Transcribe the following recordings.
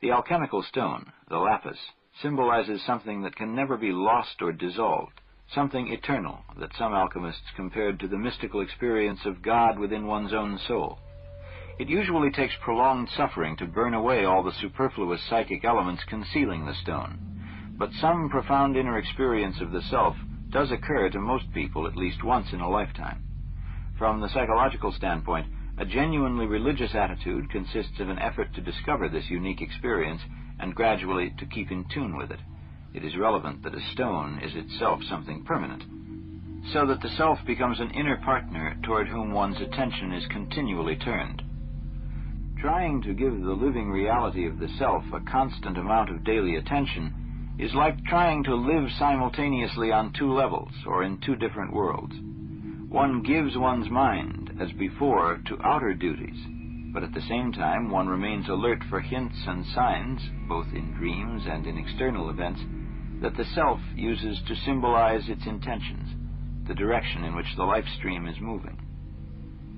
The alchemical stone, the lapis, symbolizes something that can never be lost or dissolved, something eternal that some alchemists compared to the mystical experience of God within one's own soul. It usually takes prolonged suffering to burn away all the superfluous psychic elements concealing the stone, but some profound inner experience of the self does occur to most people at least once in a lifetime. From the psychological standpoint, a genuinely religious attitude consists of an effort to discover this unique experience and gradually to keep in tune with it. It is relevant that a stone is itself something permanent, so that the self becomes an inner partner toward whom one's attention is continually turned. Trying to give the living reality of the self a constant amount of daily attention is like trying to live simultaneously on two levels or in two different worlds. One gives one's mind, as before, to outer duties, but at the same time one remains alert for hints and signs, both in dreams and in external events, that the self uses to symbolize its intentions, the direction in which the life stream is moving.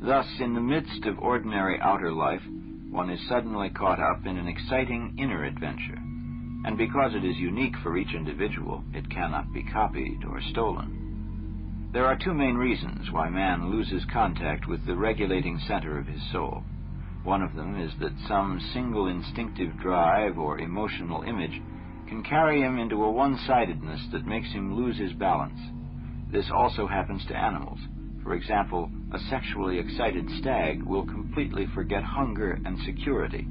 Thus, in the midst of ordinary outer life, one is suddenly caught up in an exciting inner adventure, and because it is unique for each individual, it cannot be copied or stolen. There are two main reasons why man loses contact with the regulating center of his soul. One of them is that some single instinctive drive or emotional image can carry him into a one-sidedness that makes him lose his balance. This also happens to animals. For example, a sexually excited stag will completely forget hunger and security.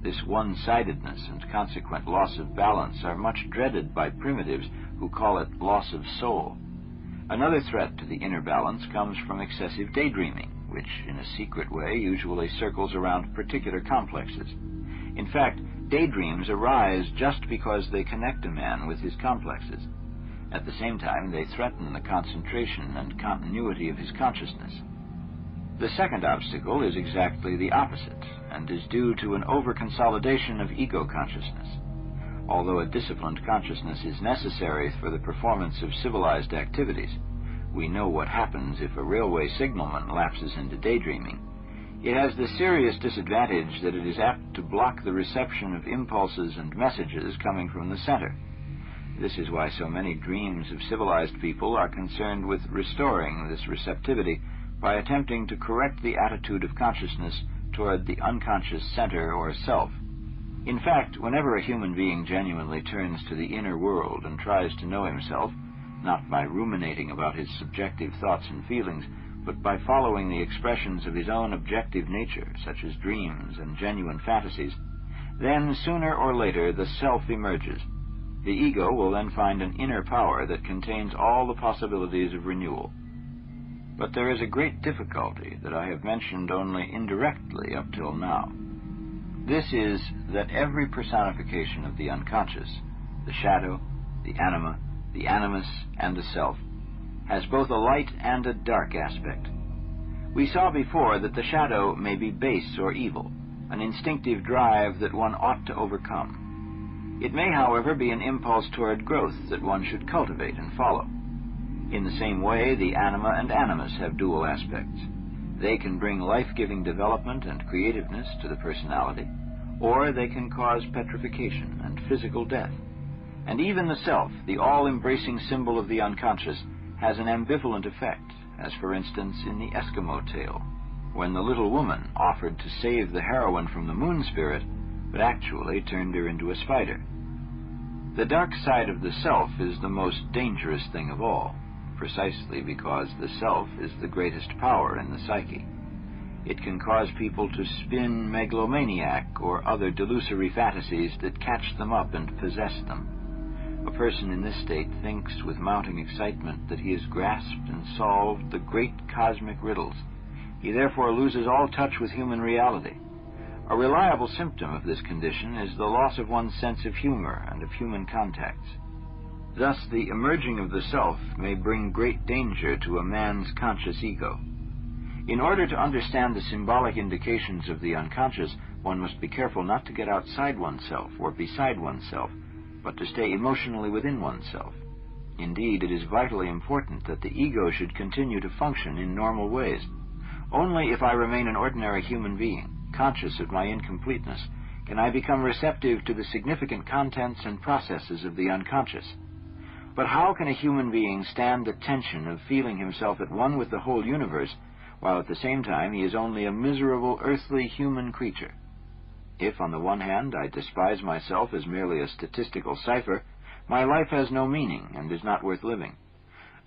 This one-sidedness and consequent loss of balance are much dreaded by primitives who call it loss of soul. Another threat to the inner balance comes from excessive daydreaming, which, in a secret way, usually circles around particular complexes. In fact, daydreams arise just because they connect a man with his complexes. At the same time, they threaten the concentration and continuity of his consciousness. The second obstacle is exactly the opposite, and is due to an over-consolidation of ego consciousness. Although a disciplined consciousness is necessary for the performance of civilized activities, we know what happens if a railway signalman lapses into daydreaming. It has the serious disadvantage that it is apt to block the reception of impulses and messages coming from the center. This is why so many dreams of civilized people are concerned with restoring this receptivity by attempting to correct the attitude of consciousness toward the unconscious center or self. In fact, whenever a human being genuinely turns to the inner world and tries to know himself, not by ruminating about his subjective thoughts and feelings, but by following the expressions of his own objective nature, such as dreams and genuine fantasies, then sooner or later the self emerges. The ego will then find an inner power that contains all the possibilities of renewal. But there is a great difficulty that I have mentioned only indirectly up till now. This is that every personification of the unconscious, the shadow, the anima, the animus, and the self, has both a light and a dark aspect. We saw before that the shadow may be base or evil, an instinctive drive that one ought to overcome. It may, however, be an impulse toward growth that one should cultivate and follow. In the same way, the anima and animus have dual aspects. They can bring life-giving development and creativeness to the personality, or they can cause petrification and physical death. And even the self, the all-embracing symbol of the unconscious, has an ambivalent effect, as for instance in the Eskimo tale, when the little woman offered to save the heroine from the moon spirit, but actually turned her into a spider. The dark side of the self is the most dangerous thing of all, precisely because the self is the greatest power in the psyche. It can cause people to spin megalomaniac or other delusory fantasies that catch them up and possess them. A person in this state thinks with mounting excitement that he has grasped and solved the great cosmic riddles. He therefore loses all touch with human reality. A reliable symptom of this condition is the loss of one's sense of humor and of human contacts. Thus, the emerging of the self may bring great danger to a man's conscious ego. In order to understand the symbolic indications of the unconscious, one must be careful not to get outside oneself or beside oneself, but to stay emotionally within oneself. Indeed, it is vitally important that the ego should continue to function in normal ways. Only if I remain an ordinary human being, conscious of my incompleteness, can I become receptive to the significant contents and processes of the unconscious. But how can a human being stand the tension of feeling himself at one with the whole universe, while at the same time he is only a miserable earthly human creature? If, on the one hand, I despise myself as merely a statistical cipher, my life has no meaning and is not worth living.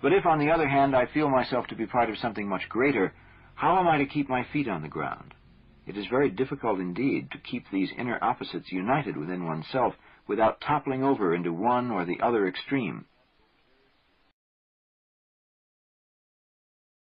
But if, on the other hand, I feel myself to be part of something much greater, how am I to keep my feet on the ground? It is very difficult indeed to keep these inner opposites united within oneself without toppling over into one or the other extreme.